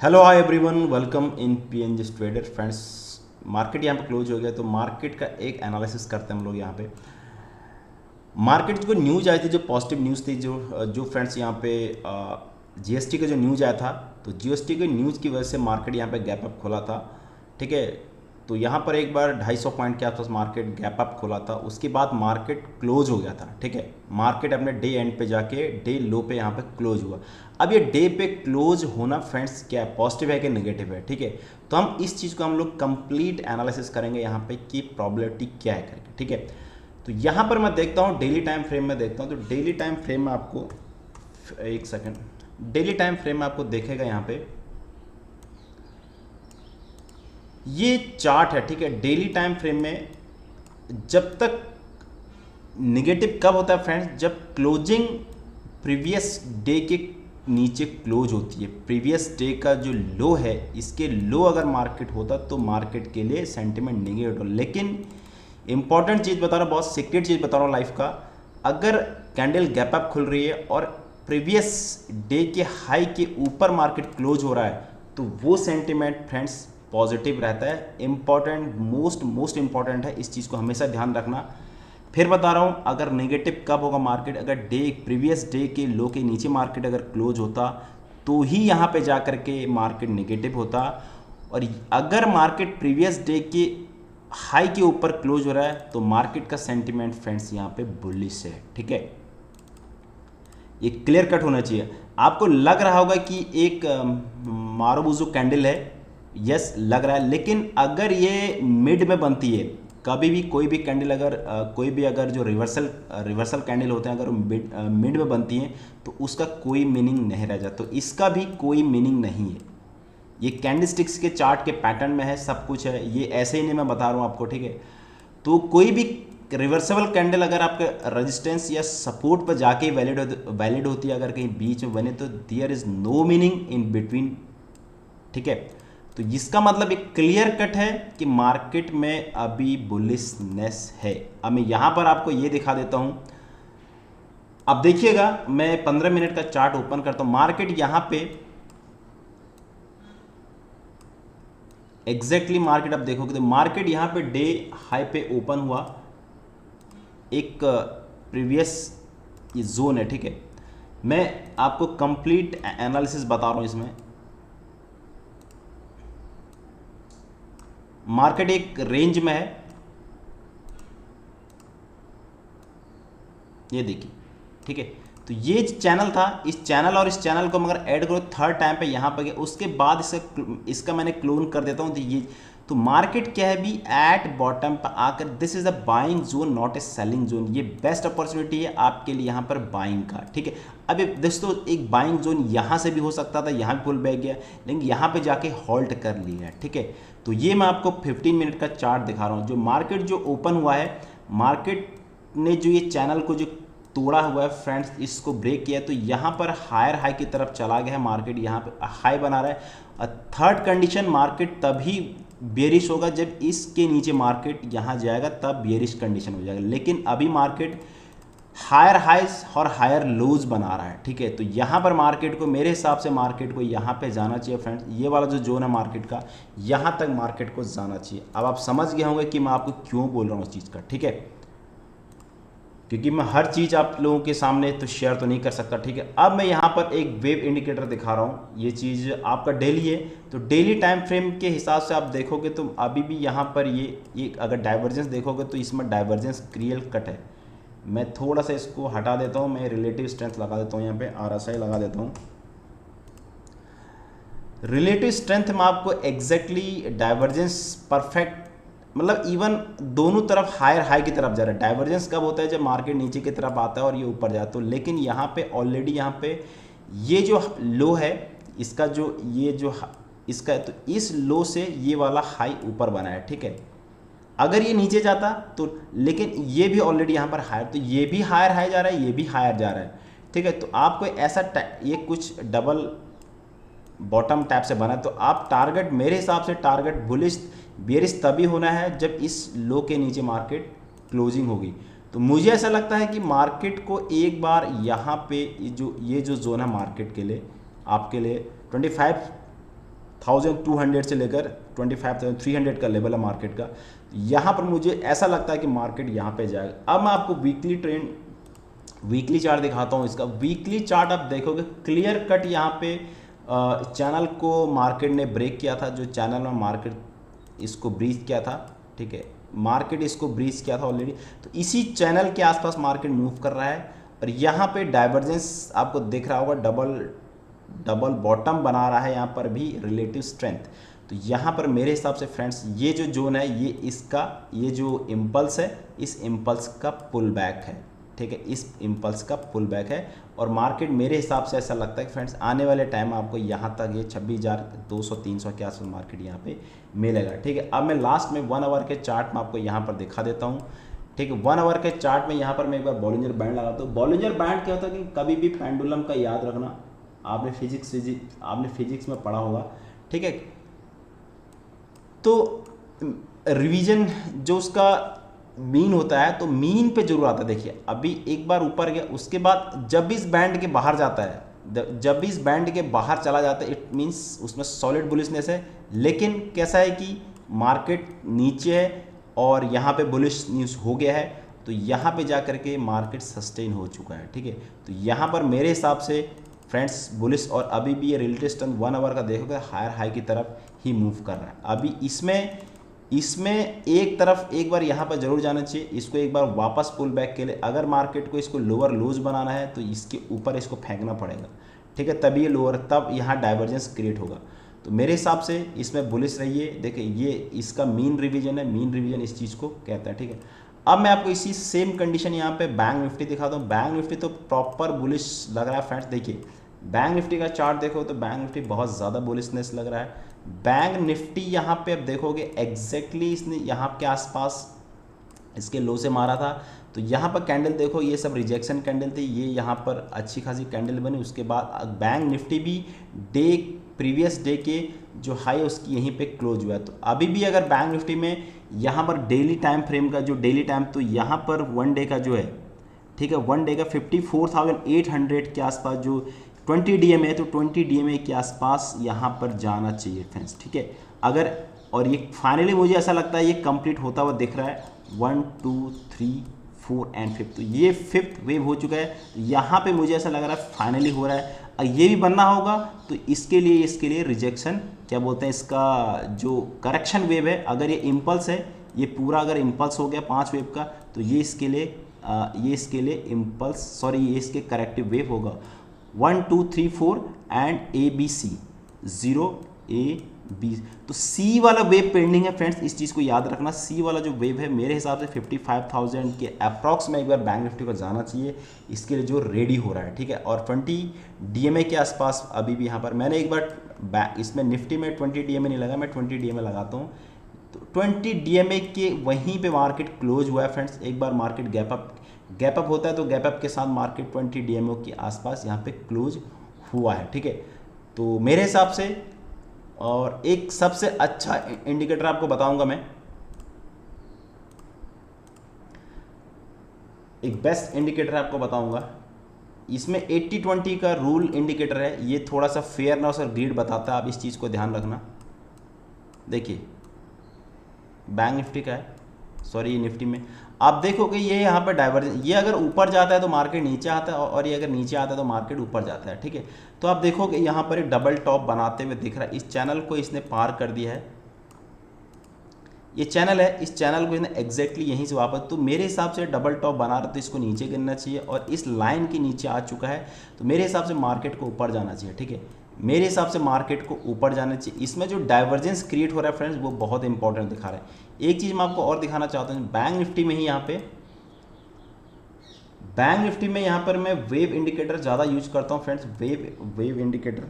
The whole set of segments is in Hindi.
Hello hi everyone, welcome in PNG trader friends. Market यहाँ पे क्लोज हो गया तो मार्केट का एक एनालिसिस करते हैं हम लोग यहाँ पे। मार्केट जो न्यूज़ आई थी, जो पॉजिटिव न्यूज़ थी, जो जो फ्रेंड्स यहाँ पे जीएसटी का जो न्यूज़ आया था, तो जीएसटी के न्यूज़ की वजह से मार्केट यहाँ पे गैप अप खोला था। ठीक है, तो यहाँ पर एक बार 250 पॉइंट के आसपास मार्केट गैप अप खोला था, उसके बाद मार्केट क्लोज हो गया था। ठीक है, मार्केट अपने डे एंड पे जाके डे लो पे यहाँ पे क्लोज हुआ। अब ये डे पे क्लोज होना फ्रेंड्स क्या है, पॉजिटिव है कि नेगेटिव है? ठीक है, तो हम इस चीज़ को हम लोग कंप्लीट एनालिसिस करेंगे यहाँ पे कि प्रॉबिलिटी क्या है करके। ठीक है, तो यहाँ पर मैं देखता हूँ डेली टाइम फ्रेम में देखता हूँ, तो डेली टाइम फ्रेम में आपको एक सेकंड, डेली टाइम फ्रेम में आपको देखेगा यहाँ पे ये चार्ट है। ठीक है, डेली टाइम फ्रेम में जब तक निगेटिव कब होता है फ्रेंड्स, जब क्लोजिंग प्रीवियस डे के नीचे क्लोज होती है। प्रीवियस डे का जो लो है, इसके लो अगर मार्केट होता तो मार्केट के लिए सेंटिमेंट नेगेटिव हो। लेकिन इंपॉर्टेंट चीज़ बता रहा हूँ, बहुत सीक्रेट चीज़ बता रहा हूँ लाइफ का, अगर कैंडल गैप अप खुल रही है और प्रीवियस डे के हाई के ऊपर मार्केट क्लोज हो रहा है तो वो सेंटिमेंट फ्रेंड्स पॉजिटिव रहता है। इंपॉर्टेंट, मोस्ट इंपॉर्टेंट है, इस चीज़ को हमेशा ध्यान रखना। फिर बता रहा हूँ, अगर नेगेटिव कब होगा मार्केट, अगर डे प्रीवियस डे के लो के नीचे मार्केट अगर क्लोज होता तो ही यहाँ पे जा कर के मार्केट नेगेटिव होता। और अगर मार्केट प्रीवियस डे के हाई के ऊपर क्लोज हो रहा है तो मार्केट का सेंटिमेंट फ्रेंड्स यहाँ पे बुलिश है। ठीक है, ये क्लियर कट होना चाहिए। आपको लग रहा होगा कि एक मारुबुजु कैंडल है, यस लग रहा है, लेकिन अगर ये मिड में बनती है, कभी भी कोई भी कैंडल अगर कोई भी अगर जो रिवर्सल कैंडल होते हैं अगर मिड में बनती हैं तो उसका कोई मीनिंग नहीं रह जाता, तो इसका भी कोई मीनिंग नहीं है। ये कैंडलस्टिक्स के चार्ट के पैटर्न में है, सब कुछ है, ये ऐसे ही नहीं मैं बता रहा हूँ आपको। ठीक है, तो कोई भी रिवर्सेबल कैंडल अगर आपके रेजिस्टेंस या सपोर्ट पर जाके वैलिड होती है, अगर कहीं बीच में बने तो there is no meaning in between. ठीक है, तो इसका मतलब एक क्लियर कट है कि मार्केट में अभी बुलिशनेस है। अब मैं यहां पर आपको ये दिखा देता हूं, अब देखिएगा, मैं 15 मिनट का चार्ट ओपन करता हूं। मार्केट यहां पे एग्जैक्टली मार्केट आप देखोगे तो मार्केट यहां पे डे हाई पे ओपन हुआ, एक प्रीवियस ये जोन है। ठीक है, मैं आपको कंप्लीट एनालिसिस बता रहा हूं इसमें। मार्केट एक रेंज में है, ये देखिए। ठीक है, तो ये चैनल था, इस चैनल और इस चैनल को मगर ऐड करो थर्ड टाइम पे यहाँ पर गया, उसके बाद इसका मैंने क्लोन कर देता हूँ। तो ये तो मार्केट क्या है भी एट बॉटम पर आकर, this is a buying zone not a selling zone, ये बेस्ट अपॉर्चुनिटी है आपके लिए यहाँ पर बाइंग का। ठीक है, अब दोस्तों एक बाइंग जोन यहाँ से भी हो सकता था, यहाँ भी पुल बैक गया, लेकिन यहाँ पे जाके हॉल्ट कर लिया। ठीक है, तो ये मैं आपको 15 मिनट का चार्ट दिखा रहा हूँ। जो मार्केट जो ओपन हुआ है, मार्केट ने जो ये चैनल को जो तोड़ा हुआ है फ्रेंड्स, इसको ब्रेक किया है, तो यहाँ पर हायर हाई की तरफ चला गया है मार्केट, यहाँ पे हाई बना रहा है। थर्ड कंडीशन, मार्केट तभी बेरिश होगा जब इसके नीचे मार्केट यहाँ जाएगा, तब बेरिश कंडीशन हो जाएगा। लेकिन अभी मार्केट हायर हाइज और हायर लोज बना रहा है। ठीक है, तो यहाँ पर मार्केट को, मेरे हिसाब से मार्केट को यहाँ पे जाना चाहिए फ्रेंड्स, ये वाला जो जोन है मार्केट का, यहाँ तक मार्केट को जाना चाहिए। अब आप समझ गए होंगे कि मैं आपको क्यों बोल रहा हूँ उस चीज़ का। ठीक है, क्योंकि मैं हर चीज़ आप लोगों के सामने तो शेयर तो नहीं कर सकता। ठीक है, अब मैं यहाँ पर एक वेव इंडिकेटर दिखा रहा हूँ, ये चीज़ आपका डेली है, तो डेली टाइम फ्रेम के हिसाब से आप देखोगे तो अभी भी यहाँ पर ये अगर डाइवर्जेंस देखोगे तो इसमें डाइवर्जेंस क्लियर कट है। मैं थोड़ा सा इसको हटा देता हूँ, मैं रिलेटिव स्ट्रेंथ लगा देता हूँ, यहाँ पे RSI लगा देता हूँ। रिलेटिव स्ट्रेंथ में आपको एग्जैक्टली डाइवर्जेंस परफेक्ट, मतलब इवन दोनों तरफ हायर हाई की तरफ जा रहा है। डाइवर्जेंस कब होता है, जब मार्केट नीचे की तरफ आता है और ये ऊपर जाता है। लेकिन यहाँ पे ऑलरेडी यहाँ पे ये जो लो है, इसका जो ये जो इसका, तो इस लो से ये वाला हाई ऊपर बना है। ठीक है, अगर ये नीचे जाता तो, लेकिन ये भी ऑलरेडी यहाँ पर हायर, तो ये भी हायर हाई जा रहा है, ये भी हायर जा रहा है। ठीक है, तो आपको ऐसा ये कुछ डबल बॉटम टैप से बना, तो आप टारगेट, मेरे हिसाब से टारगेट बुलिश बेरिश तभी होना है जब इस लो के नीचे मार्केट क्लोजिंग होगी। तो मुझे ऐसा लगता है कि मार्केट को एक बार यहाँ पे ये जो जोन है मार्केट के लिए, आपके लिए 25 2200 से लेकर 25,300 का लेवल है मार्केट का। यहाँ पर मुझे ऐसा लगता है कि मार्केट यहाँ पे जाएगा। अब मैं आपको वीकली ट्रेंड, वीकली चार्ट दिखाता हूँ। इसका वीकली चार्ट आप देखोगे क्लियर कट यहाँ पे चैनल को मार्केट ने ब्रेक किया था, जो चैनल में मार्केट इसको ब्रीच किया था, ठीक है, मार्केट इसको ब्रीच किया था ऑलरेडी। तो इसी चैनल के आसपास मार्केट मूव कर रहा है और यहाँ पे डाइवर्जेंस आपको दिख रहा होगा, डबल बॉटम बना रहा है यहाँ पर भी रिलेटिव स्ट्रेंथ। तो यहाँ पर मेरे हिसाब से फ्रेंड्स ये जो जोन है ये इसका, ये जो इम्पल्स है इस इम्पल्स का पुल बैक है, ठीक है, इस इम्पल्स का पुल बैक है। और मार्केट मेरे हिसाब से ऐसा लगता है कि फ्रेंड्स आने वाले टाइम आपको यहाँ तक ये 26,200-300 के आसपास मार्केट यहाँ पे मिलेगा, ठीक है। अब मैं लास्ट में 1 आवर के चार्ट में आपको यहाँ पर दिखा देता हूँ, ठीक है। 1 आवर के चार्ट में यहाँ पर मैं एक बार बॉलिंजर बैंड लगाता हूँ। बॉलिंजर बैंड क्या होता है कि कभी भी पेंडुलम का याद रखना, आपने फिजिक्स में पढ़ा होगा, ठीक है। तो रिवीजन जो उसका मीन होता है तो मीन पे जरूर आता है। देखिए अभी एक बार ऊपर गया, उसके बाद जब इस बैंड के बाहर जाता है, जब इस बैंड के बाहर चला जाता है इट मीन्स उसमें सॉलिड बुलिशनेस है। लेकिन कैसा है कि मार्केट नीचे है और यहाँ पे बुलिश न्यूज़ हो गया है, तो यहाँ पे जा कर के मार्केट सस्टेन हो चुका है, ठीक है। तो यहाँ पर मेरे हिसाब से फ्रेंड्स बुलिश, और अभी भी ये रिलेटिव स्ट्रेंथ 1 आवर का देखोगे हायर हाई की तरफ ही मूव कर रहा है। अभी इसमें एक तरफ एक बार यहाँ पर जरूर जाना चाहिए, इसको एक बार वापस पुल बैक के लिए अगर मार्केट को इसको लोअर लोज बनाना है तो इसके ऊपर इसको फेंकना पड़ेगा, ठीक है, तभी ये लोअर, तब यहाँ डाइवर्जेंस क्रिएट होगा। तो मेरे हिसाब से इसमें बुलिश रहिए। देखिए ये इसका मीन रिवीजन है, मीन रिवीजन इस चीज़ को कहता है, ठीक है। अब मैं आपको इसी सेम कंडीशन यहाँ पे बैंक निफ्टी दिखाता हूँ। बैंक निफ्टी तो प्रॉपर बुलिश लग रहा है फ्रेंड्स। देखिए बैंक निफ्टी का चार्ट देखो तो बैंक निफ्टी बहुत ज़्यादा बुलिशनेस लग रहा है। बैंक निफ्टी यहाँ पे अब देखोगे एग्जैक्टली इसने यहाँ के आसपास इसके लो से मारा था, तो यहाँ पर कैंडल देखो ये सब रिजेक्शन कैंडल थी, ये यहाँ पर अच्छी खासी कैंडल बनी। उसके बाद बैंक निफ्टी भी प्रीवियस डे के जो हाई है उसकी यहीं पे क्लोज हुआ है। तो अभी भी अगर बैंक निफ्टी में यहाँ पर डेली टाइम फ्रेम का जो डेली टाइम, तो यहाँ पर 1 डे का जो है, ठीक है, 1 डे का 54,800 के आसपास जो 20 DMA है, तो 20 DMA के आसपास यहाँ पर जाना चाहिए फ्रेंड्स, ठीक है। अगर, और ये फाइनली मुझे ऐसा लगता है ये कंप्लीट होता हुआ दिख रहा है 1 2 3 4 एंड 5, तो ये 5th वेव हो चुका है। तो यहाँ पे मुझे ऐसा लग रहा है फाइनली हो रहा है। ये भी बनना होगा तो इसके लिए रिजेक्शन, क्या बोलते हैं, इसका जो करेक्शन वेव है, अगर ये इम्पल्स है, ये पूरा अगर इम्पल्स हो गया 5 वेव का, तो ये इसके लिए इम्पल्स, सॉरी ये इसके करेक्टिव वेव होगा 1 2 3 4 एंड ABC 0 A B। तो C वाला वेव पेंडिंग है फ्रेंड्स, इस चीज़ को याद रखना। C वाला जो वेव है मेरे हिसाब से 55,000 के अप्रॉक्स में एक बार बैंक निफ्टी को जाना चाहिए, इसके लिए जो रेडी हो रहा है, ठीक है। और 20 DMA के आसपास अभी भी यहाँ पर मैंने एक बार इसमें निफ्टी में 20 DMA नहीं लगा, मैं 20 DMA लगाता हूँ। तो 20 DMA के वहीं पे मार्केट क्लोज हुआ है फ्रेंड्स। एक बार मार्केट गैप अप होता है तो गैप अप के साथ मार्केट 20 DMA के आसपास यहाँ पे क्लोज हुआ है, ठीक है। तो मेरे हिसाब से, और एक सबसे अच्छा इंडिकेटर आपको बताऊंगा मैं, एक बेस्ट इंडिकेटर आपको बताऊंगा, इसमें 80-20 का रूल इंडिकेटर है। ये थोड़ा सा फेयरनेस और ग्रीड बताता है, आप इस चीज़ को ध्यान रखना। देखिए बैंक निफ्टी का है, सॉरी निफ्टी में आप देखोगे ये यहाँ पर डाइवर्जेंस, ये अगर ऊपर जाता है तो मार्केट नीचे आता है, और ये अगर नीचे आता है तो मार्केट ऊपर जाता है, ठीक है। तो आप देखोगे यहाँ पर एक डबल टॉप बनाते हुए दिख रहा है। इस चैनल को इसने पार कर दिया है, ये चैनल है, इस चैनल को इसने एग्जैक्टली यहीं से वापस, तो मेरे हिसाब से डबल टॉप बना रहा तो इसको नीचे गिरना चाहिए, और इस लाइन के नीचे आ चुका है तो मेरे हिसाब से मार्केट को ऊपर जाना चाहिए, ठीक है। मेरे हिसाब से मार्केट को ऊपर जाना चाहिए। इसमें जो डाइवर्जेंस क्रिएट हो रहा है फ्रेंड्स वो बहुत इंपॉर्टेंट दिखा रहा है। एक चीज़ मैं आपको और दिखाना चाहता हूँ, बैंक निफ्टी में ही यहाँ पर मैं वेव इंडिकेटर ज़्यादा यूज करता हूँ फ्रेंड्स, वेव इंडिकेटर।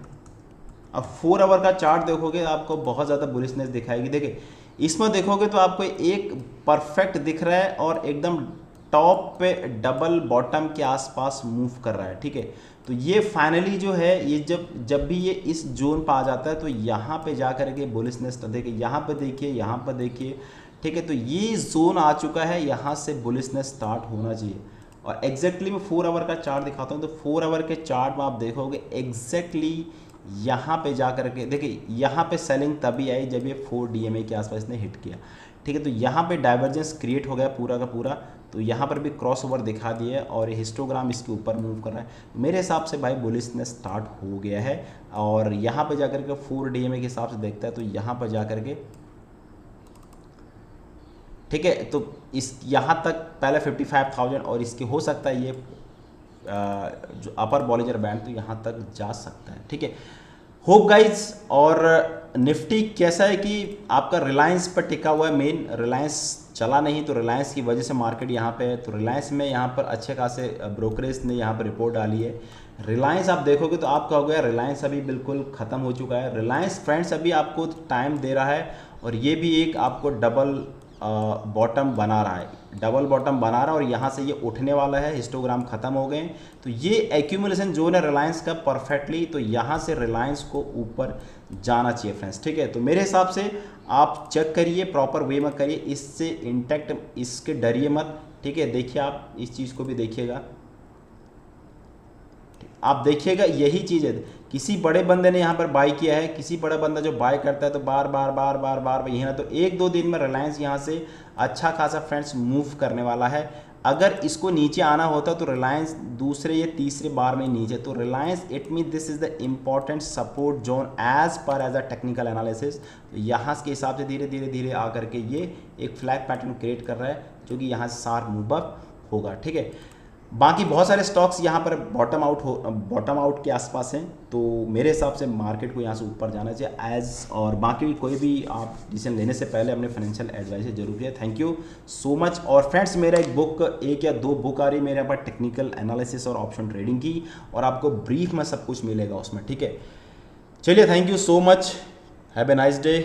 अब 4 आवर का चार्ट देखोगे आपको बहुत ज़्यादा बुलिशनेस दिखाएगी। देखिए इसमें देखोगे तो आपको एक परफेक्ट दिख रहा है और एकदम टॉप पे डबल बॉटम के आसपास मूव कर रहा है, ठीक है। तो ये फाइनली जो है ये जब भी ये इस जोन पर आ जाता है तो यहाँ पे जा कर के बुलिशनेस, देखिए यहाँ पे देखिए, ठीक है। तो ये जोन आ चुका है, यहाँ से बुलिशनेस स्टार्ट होना चाहिए। और एग्जैक्टली मैं 4 आवर का चार्ट दिखाता हूँ, तो 4 आवर के चार्ट में आप देखोगे एग्जैक्टली यहाँ पे जा कर के देखिए, यहाँ पे सेलिंग तभी आई जब ये 4 DMA के आसपास इसने हिट किया, ठीक है। तो यहाँ पे डाइवर्जेंस क्रिएट हो गया पूरा का पूरा, तो यहाँ पर भी क्रॉस ओवर दिखा दिया है और हिस्टोग्राम इसके ऊपर मूव कर रहा है। मेरे हिसाब से भाई बुलिशनेस स्टार्ट हो गया है, और यहाँ पे जाकर के 4 DMA के हिसाब से देखता है तो यहाँ पर जा के, ठीक है, तो इस यहाँ तक पहले 55,000 और इसके हो सकता है ये जो अपर बॉलिजर बैंड तो यहाँ तक जा सकता है, ठीक है। होप गाइज, और निफ्टी कैसा है कि आपका रिलायंस पर टिका हुआ है, मेन रिलायंस चला नहीं तो रिलायंस की वजह से मार्केट यहाँ पे है। तो रिलायंस में यहाँ पर अच्छे खासे ब्रोकरेज ने यहाँ पर रिपोर्ट डाली है। रिलायंस आप देखोगे तो आप कहोगे रिलायंस अभी बिल्कुल ख़त्म हो चुका है। रिलायंस फ्रेंड्स अभी आपको टाइम दे रहा है, और ये भी एक आपको डबल बॉटम बना रहा है, डबल बॉटम बना रहा है, और यहाँ से ये उठने वाला है। हिस्टोग्राम खत्म हो गए, तो ये एक्यूमुलेशन जोन है रिलायंस का परफेक्टली, तो यहाँ से रिलायंस को ऊपर जाना चाहिए फ्रेंड्स, ठीक है। तो मेरे हिसाब से आप चेक करिए, प्रॉपर वे में करिए, इससे इंटैक्ट, इसके डरिए मत, ठीक है। देखिए आप इस चीज़ को भी देखिएगा, आप देखिएगा यही चीज़ है। किसी बड़े बंदे ने यहाँ पर बाय किया है, किसी बड़ा बंदा जो बाय करता है तो बार बार बार बार बार यही ना, तो एक दो दिन में रिलायंस यहाँ से अच्छा खासा फ्रेंड्स मूव करने वाला है। अगर इसको नीचे आना होता तो रिलायंस दूसरे या तीसरे बार में नीचे, तो Reliance it mean this is the important support zone as per as a technical analysis. तो यहाँ के हिसाब से धीरे धीरे धीरे आकर के ये एक फ्लैग पैटर्न क्रिएट कर रहा है, जो कि यहाँ से शार्प मूव अप होगा, ठीक है। बाकी बहुत सारे स्टॉक्स यहाँ पर बॉटम आउट के आसपास हैं, तो मेरे हिसाब से मार्केट को यहाँ से ऊपर जाना चाहिए एज, और बाकी कोई भी आप डिसीजन लेने से पहले अपने फाइनेंशियल एडवाइजर जरूर है। Thank you so much. और फ्रेंड्स, मेरा एक या दो बुक आ रही है मेरे यहाँ पर टेक्निकल एनालिसिस और ऑप्शन ट्रेडिंग की, और आपको ब्रीफ में सब कुछ मिलेगा उसमें, ठीक है। चलिए, thank you so much, have a nice day.